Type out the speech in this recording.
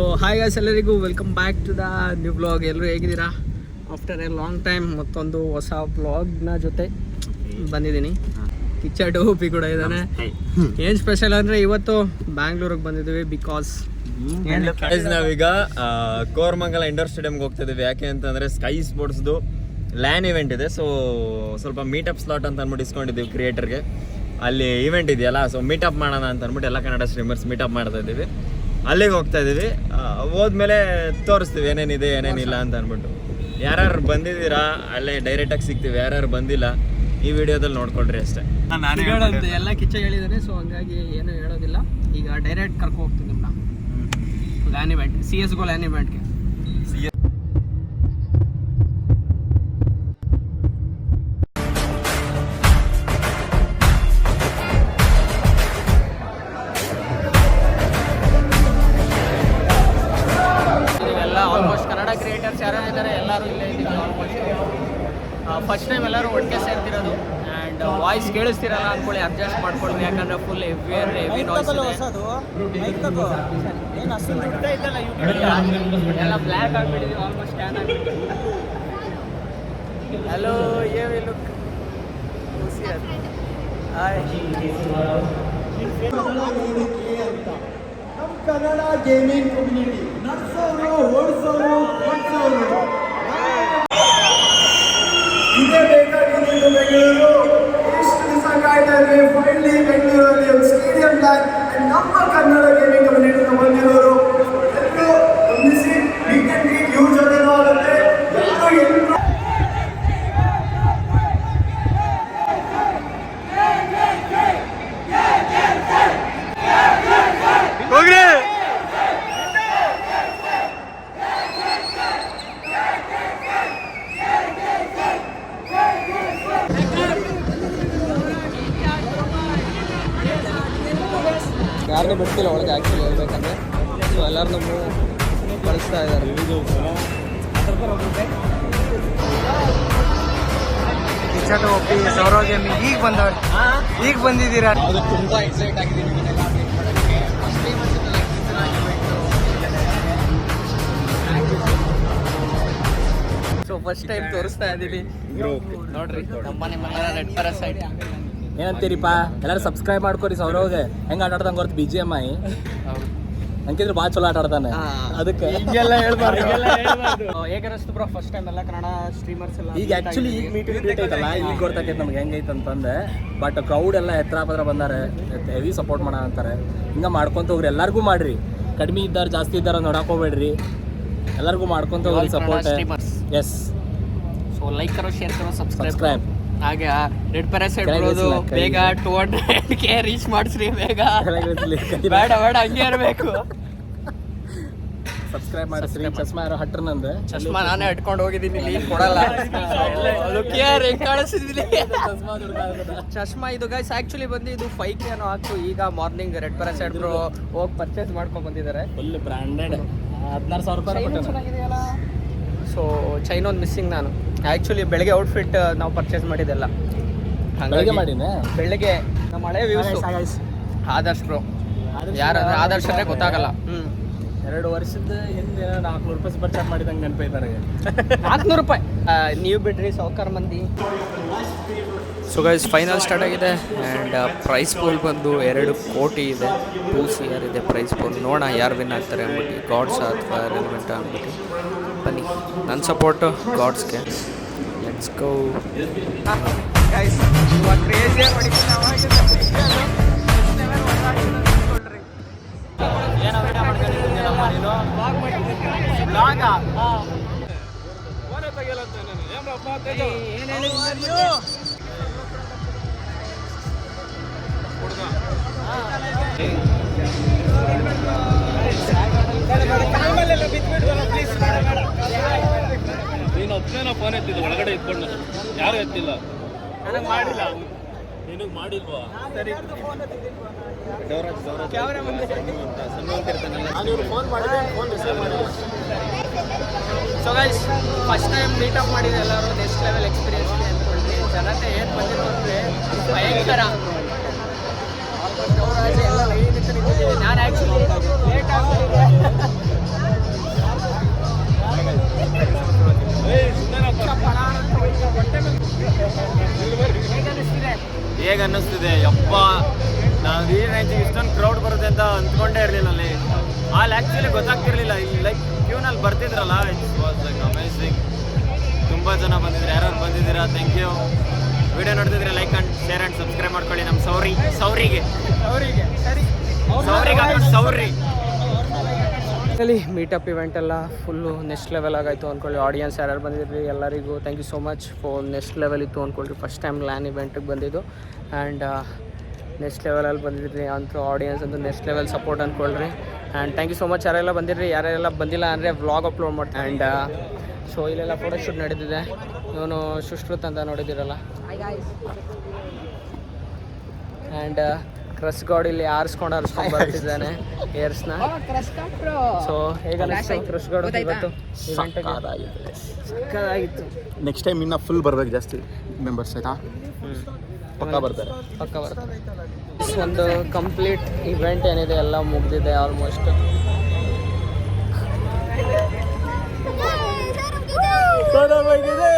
So hi guys, ಎಲ್ಲರಿಗೂ welcome back to the new blog. ಎಲ್ಲರೂ ಹೇಗಿದ್ದೀರಾ? ಆಫ್ಟರ್ ಎ ಲಾಂಗ್ ಟೈಮ್ ಮತ್ತೊಂದು ಹೊಸ ಬ್ಲಾಗ್ನ ಜೊತೆ ಬಂದಿದ್ದೀನಿ. ಕಿಚ್ಚ ಟೋಪಿ ಕೂಡ ಇದ್ದಾನೆ. ಏನು ಸ್ಪೆಷಲ್ ಅಂದರೆ ಇವತ್ತು ಬ್ಯಾಂಗ್ಳೂರಿಗೆ ಬಂದಿದ್ದೀವಿ ಬಿಕಾಸ್ ನಾವೀಗ ಕೋರಮಂಗಲ ಇಂಡೋರ್ ಸ್ಟೇಡಿಯಂಗೆ ಹೋಗ್ತಾ ಇದೀವಿ. ಯಾಕೆ ಅಂತಂದರೆ ಸ್ಕೈ ಸ್ಪೋರ್ಟ್ಸ್ದು ಲ್ಯಾನ್ ಇವೆಂಟ್ ಇದೆ. ಸೊ ಸ್ವಲ್ಪ ಮೀಟಪ್ ಸ್ಲಾಟ್ ಅಂತ ಅಂದ್ಬಿಟ್ಟು ಇಸ್ಕೊಂಡಿದ್ದೀವಿ ಕ್ರಿಯೇಟರ್ಗೆ. ಅಲ್ಲಿ ಇವೆಂಟ್ ಇದೆಯಲ್ಲ, ಸೊ ಮೀಟಪ್ ಮಾಡೋಣ ಅಂತ ಅಂದ್ಬಿಟ್ಟು ಎಲ್ಲ ಕನ್ನಡ ಸ್ಟ್ರೀಮರ್ಸ್ ಮೀಟಪ್ ಮಾಡ್ತಾ ಇದ್ದೀವಿ. ಅಲ್ಲಿಗೆ ಹೋಗ್ತಾ ಇದ್ದೀವಿ. ಹೋದ್ಮೇಲೆ ತೋರಿಸ್ತೀವಿ ಏನೇನಿದೆ ಏನೇನಿಲ್ಲ ಅಂತ ಅಂದ್ಬಿಟ್ಟು. ಯಾರ್ಯಾರು ಬಂದಿದ್ದೀರಾ ಅಲ್ಲೇ ಡೈರೆಕ್ಟಾಗಿ ಸಿಗ್ತೀವಿ, ಯಾರ್ಯಾರು ಬಂದಿಲ್ಲ ಈ ವಿಡಿಯೋದಲ್ಲಿ ನೋಡ್ಕೊಳ್ರಿ ಅಷ್ಟೇ. ಎಲ್ಲ ಕಿಚ್ಚ ಹೇಳಿದ್ದಾನೆ, ಸೊ ಹಂಗಾಗಿ ಏನು ಹೇಳೋದಿಲ್ಲ. ಈಗ ಡೈರೆಕ್ಟ್ ಕರ್ಕೊ ಹೋಗ್ತೀನಿ ನಿಮ್ಮನ್ನ ಲ್ಯಾನ್ ಇವೆಂಟ್, CSGO ಲ್ಯಾನ್ ಇವೆಂಟ್ಗೆ. ಆಲ್ಮೋಸ್ಟ್ ಕನ್ನಡ ಕ್ರಿಯೇಟರ್ಸ್ ಯಾರ್ಯಾರಿದ್ದಾರೆ ಎಲ್ಲರೂ ಇಲ್ಲೇ ಇದ್ದೀವಿ. ಆಲ್ಮೋಸ್ಟ್ ಫಸ್ಟ್ ಟೈಮ್ ಎಲ್ಲರೂ ಒಟ್ಟಿಗೆ ಸೇರ್ತಿರೋದು. ಆ್ಯಂಡ್ ವಾಯ್ಸ್ ಕೇಳಿಸ್ತಿರಲ್ಲ ಅಂದ್ಕೊಳ್ಳಿ, ಅಡ್ಜಸ್ಟ್ ಮಾಡ್ಕೊಳ್ಳಿ. ಯಾಕಂದರೆ ಫುಲ್ ಹೆವಿ ನಾಯ್ಸ್ ಎಲ್ಲ ಬ್ಲ್ಯಾಕ್ ಆಗಿಬಿಟ್ಟಿದ್ದೀವಿ, ಆಲ್ಮೋಸ್ಟ್ ಸ್ಕ್ಯಾನ್ ಆಗಿಬಿಟ್ಟಿದ್ದೀವಿ. ಹಲೋ, ಏ ಲುಕ್ ನಮ್ಮ ಕನ್ನಡ ಗೇಮಿಂಗ್ ಕಮ್ಯುನಿಟಿ ನಡ್ಸೋರು ಓಡಿಸೋರು ಇದೇ ಬೇಕಾಗಿದ್ದು ಬೆಂಗಳೂರು. ಎಷ್ಟು ದಿವಸ ಕಾಯ್ತಾ ಇದ್ವಿ, ಫೈನಲಿ ಬೆಂಗಳೂರಲ್ಲಿ ಒಂದು ಸ್ಟೇಡಿಯಂ ಲ್ಯಾನ್ ನಮ್ಮ ಕನ್ನಡ ಗೇಮಿಂಗ್ ಕಮ್ಯುನಿಟಿಗೆ ಬಂದಿರೋರು ಎಲ್ಲರೂ ಗಮನಿಸಿ. ವೀಕೆಂಡ್ ಯೂಸ್ ಜೊತೆನೂ ಆಗುತ್ತೆ. ಎಲ್ಲರೂ ಯಾರನ್ನೂ ಬಿಡ್ತಿಲ್ಲ ಒಳಗೆ ಆ್ಯಕ್ಚುಲಿ ಹೇಳ್ಬೇಕಂದ್ರೆ. ಸೊ ಎಲ್ಲರೂ ಕಳಿಸ್ತಾ ಇದ್ದಾರೆ. ಕಿಚ್ಚಟ ಒಪ್ಪಿ ಸೌರವ್ ಗೇಮಿಂಗ್ ಈಗ ಬಂದವ್ರು, ಈಗ ಬಂದಿದ್ದೀರಾ? ಅದು ತುಂಬ ಎಕ್ಸೈಟ್ ಆಗಿದ್ದೀನಿ. ಸೊ ಫಸ್ಟ್ ಟೈಮ್ ತೋರಿಸ್ತಾ ಇದ್ದೀವಿ ನೋಡ್ರಿ. ನಮ್ಮ ನಿಮ್ಮೆಲ್ಲರ ರೆಡ್ ಪ್ಯಾರಾಸೈಟ್ ಏನಂತೀರಿಪ್ಪ? ಎಲ್ಲರೂ ಸಬ್ಸ್ಕ್ರೈಬ್ ಮಾಡ್ಕೊರಿ. ಸೌರವ್ಗೆ ಹೆಂಗೆ ಆಟ ಆಡ್ದಂಗೆ ಗೊತ್ತು BGMI ಅಂಕಿದ್ರೆ ಭಾಳ ಚಲೋ ಆಟ ಆಡ್ತಾನೆ. ಅದಕ್ಕೆ ಹಿಂಗೆಲ್ಲ ಹೇಳ್ಬಾರ್ದು. ಹೇಗನ್ನಿಸ್ತು ಬ್ರೋ ಫಸ್ಟ್ ಟೈಮ್ ಎಲ್ಲ ಕನ್ನಡ ಸ್ಟ್ರೀಮರ್ಸ್ ಎಲ್ಲ? ಈಗ ಆ್ಯಕ್ಚುಲಿ ಈಗ ಮೀಟಿಂಗ್ ಐತಲ್ಲ, ಈಗ ಗೊತ್ತಾಕೈತೆ ನಮ್ಗೆ ಹೆಂಗೈತೆ ಅಂತಂದೆ. ಬಟ್ ಕ್ರೌಡ್ ಎಲ್ಲ ಎತ್ತರ ಪತ್ರ ಬಂದಾರೆ, ಹೆವಿ ಸಪೋರ್ಟ್ ಮಾಡೋ ಅಂತಾರೆ. ಹಿಂಗೆ ಮಾಡ್ಕೊಂತ ಹೋಗ್ರಿ, ಎಲ್ಲರಿಗೂ ಮಾಡ್ರಿ. ಕಡಿಮೆ ಇದ್ದಾರೆ ಜಾಸ್ತಿ ಇದ್ದಾರೆ ನೋಡಕ್ಕೆ ಹೋಗ್ಬೇಡ್ರಿ, ಎಲ್ಲರಿಗೂ ಮಾಡ್ಕೊಂತ ಹೋಗ್ರಿ ಸಪೋರ್ಟ್. ಎಸ್, ಸೊ ಲೈಕ್ ಕರೋ, ಶೇರ್ ಕರೋ, ಸಬ್ಸ್ಕ್ರೈಬ್. ಹಾಗೆ ರೆಡ್ ಪ್ಯಾರಾಸೈಟ್ ಬರೋದು ಬೇಗ 200K ರೀಚ್ ಮಾಡಿಸ್ರಿ ಬೇಗ. ಬೇಡ ಹಂಗೆ ಇರಬೇಕು. ಸಬ್ಸ್ಕ್ರೈಬ್ ಮಾಡಿಸ್ರಿ. ಚಸ್ಮಾ ಯಾರೋ ಹಟ್ರ ನಂದು ಚಸ್ಮಾ ನಾನೇ ಇಟ್ಕೊಂಡು ಹೋಗಿದ್ದೀನಿ, ಇಲ್ಲಿ ಕೊಡಲ್ಲ. ಅದು ಕೇರ್ ಹೆಂಗೆ ಕಾಣಿಸ್ತಿದ್ದೀನಿ ಚಸ್ಮಾ. ಇದು ಗೈಸ್ ಆ್ಯಕ್ಚುಲಿ ಬಂದು ಇದು 5K ಏನೋ ಆಗ್ತು. ಈಗ ಮಾರ್ನಿಂಗ್ ರೆಡ್ ಪ್ಯಾರಾಸೈಟ್ ಹೋಗಿ ಪರ್ಚೇಸ್ ಮಾಡ್ಕೊಂಡು ಬಂದಿದ್ದಾರೆ. ಫುಲ್ ಬ್ರ್ಯಾಂಡೆಡ್ 16,000 ರೂಪಾಯಿ ಚೆನ್ನಾಗಿದೆಯಲ್ಲ. ಸೊ ಚೈನ್ ಒಂದು ಮಿಸ್ಸಿಂಗ್. ನಾನು ಆ್ಯಕ್ಚುಲಿ ಬೆಳಗ್ಗೆ ಔಟ್ಫಿಟ್ ನಾವು ಪರ್ಚೇಸ್ ಮಾಡಿದ್ದೆಲ್ಲ ಹಾಗಾಗಿ ಮಾಡಿನೇ. ಬೆಳಗ್ಗೆ ನಮ್ಮ ಹಳೆ ವ್ಯೂಸ್ ಆದರ್ಶ್ ಬ್ರೋ, ಯಾರಂದ್ರೆ ಆದರ್ಶ್ ಅಂದರೆ ಗೊತ್ತಾಗಲ್ಲ. 2 ವರ್ಷದ ಹಿಂದೆ 400 ರೂಪಾಯಿ ಸೂಪರ್ ಚಾಟ್ ಮಾಡಿದಂಗೆ ನೆನಪೈತಾರೆ. 400 ರೂಪಾಯಿ ನೀವು ಬಿಡ್ರಿ ಸಾವ್ಕಾರ ಮಂದಿ. ಸೊ ಗೈಸ್ ಫೈನಲ್ ಸ್ಟಾರ್ಟ್ ಆಗಿದೆ. ಆ್ಯಂಡ್ ಪ್ರೈಸ್ ಪೂಲ್ ಬಂದು 2 ಕೋಟಿ ಇದೆ. 2 CR ಇದೆ ಪ್ರೈಸ್ ಪೂಲ್. ನೋಡೋಣ ಯಾರು ವಿನ್ ಆಗ್ತಾರೆ ಅಂದ್ಬಿಟ್ಟು, ಗಾಡ್ಸ್ ಅಥವಾ ರೆಲಿವೆಂಟ್ ಅಂದ್ಬಿಟ್ಟು. ಬನ್ನಿ, ನನ್ನ ಸಪೋರ್ಟು ಗಾಡ್ಸ್ಗೆ. Let's go guys. ಕ್ರೇಜಿ ನೀನು ಒಬ್ಬನೇ ಫೋನ್ ಎತ್ತಿದ್ದು, ಒಳಗಡೆ ಇಟ್ಕೊಂಡು ಯಾರು ಎತ್ತಿಲ್ಲ. ನನಗೆ ಮಾಡಿಲ್ಲ. ನಿನಗೆ ಮಾಡಿಲ್ವಾ? ಸರಿ so guys first time meetup ಮಾಡಿದೆ ಎಲ್ಲರೂ. ನೆಕ್ಸ್ಟ್ ಲೆವೆಲ್ ಎಕ್ಸ್ಪೀರಿಯನ್ಸ್ ಇದೆ ಅಂದ್ಕೊಳ್ತೀನಿ. ಜನತೆ ಏನು ಬಂದಿರೋ ಅಂದರೆ ಭಯಂಕರ. ನಾನು ಆ್ಯಕ್ಚುಲಿ ಲೇಟ್ ಆಗ್ತಿದೆ. ಹೇಗೆ ಅನ್ನಿಸ್ತಿದೆ ಯಪ್ಪ, ನಾವು ಈ ರೇಂಜಿಗೆ ಇಷ್ಟೊಂದು ಕ್ರೌಡ್ ಬರುತ್ತೆ ಅಂತ ಅಂದ್ಕೊಂಡೇ ಇರಲಿಲ್ಲ ಅಲ್ಲಿ. ಆ್ಯಕ್ಚುಲಿ ಗೊತ್ತಾಗ್ತಿರ್ಲಿಲ್ಲ, ಇಲ್ಲಿ ಲೈಕ್ ಕ್ಯೂನಲ್ಲಿ ಬರ್ತಿದ್ರಲ್ಲ, ಇಟ್ಸ್ ವಾಸ್ ಲೈಕ್ ಅಮೇಝಿಂಗ್. ತುಂಬ ಜನ ಬಂದಿದ್ರು. ಯಾರು ಬಂದಿದ್ದೀರಾ, ಥ್ಯಾಂಕ್ ಯು. ವಿಡಿಯೋ ನೋಡ್ತಿದ್ರೆ like and share and subscribe ಮಾಡ್ಕೊಳ್ಳಿ. ನಮ್ಮ ಸೌರಿಗೆ ಅಲ್ಲಿ ಮೀಟಪ್ ಇವೆಂಟ್ ಎಲ್ಲ ಫುಲ್ಲು ನೆಕ್ಸ್ಟ್ ಲೆವೆಲ್ ಆಗಾಯಿತು ಅಂದ್ಕೊಳ್ಳಿ. ಆಡಿಯನ್ಸ್ ಯಾರ್ಯಾರು ಬಂದಿದ್ರಿ ಎಲ್ಲರಿಗೂ thank you so much for next level ಇತ್ತು ಅಂದ್ಕೊಳ್ರಿ. ಫಸ್ಟ್ ಟೈಮ್ ಲ್ಯಾನ್ ಇವೆಂಟಿಗೆ ಬಂದಿದ್ದು ಆ್ಯಂಡ್ ನೆಕ್ಸ್ಟ್ ಲೆವೆಲಲ್ಲಿ ಬಂದಿದ್ರಿ ಅಂತೂ ಆಡಿಯನ್ಸ್ ಅಂತೂ ನೆಕ್ಸ್ಟ್ ಲೆವೆಲ್ ಸಪೋರ್ಟ್ ಅಂದ್ಕೊಳ್ರಿ. And thank you so much ಯಾರೆಲ್ಲ ಬಂದಿರ್ರಿ. ಯಾರೆಲ್ಲ ಬಂದಿಲ್ಲ ಅಂದರೆ ವ್ಲಾಗ್ ಅಪ್ಲೋಡ್ ಮಾಡಿ. ಆ್ಯಂಡ್ ಸೊ ಇಲ್ಲೆಲ್ಲ ಫೋಟೋಶೂಟ್ ನಡೀತಿದೆ. ಇವನು ಸುಶ್ರುತ್ ಅಂತ ನೋಡಿದ್ದೀರಲ್ಲ. ಆ್ಯಂಡ್ ಕ್ರಸ್ ಗಾಡ್ ಇಲ್ಲಿ ಆರಿಸ್ಕೊಂಡು ಬರ್ತಿದ್ದಾನೆ ಏರ್ಸ್ನ. ಸೊ ಹೇಗೆ ಅನಿಸ್ತು ಕ್ರಸ್ ಗಾಡ್ ಇವತ್ತು ಸಕ್ಕದಾಗಿತ್ತು. ನೆಕ್ಸ್ಟ್ ಟೈಮ್ ಇನ್ನು ಫುಲ್ ಬರ್ಬೇಕು, ಜಾಸ್ತಿ ಮೆಂಬರ್ಸ್ ಆಯ್ತಾ, ಪಕ್ಕ ಬರ್ತಾರೆ. ಒಂದು ಕಂಪ್ಲೀಟ್ ಇವೆಂಟ್ ಏನಿದೆ ಎಲ್ಲ ಮುಗಿದಿದೆ ಆಲ್ಮೋಸ್ಟ್. ಸರವಾಗಿದೆ.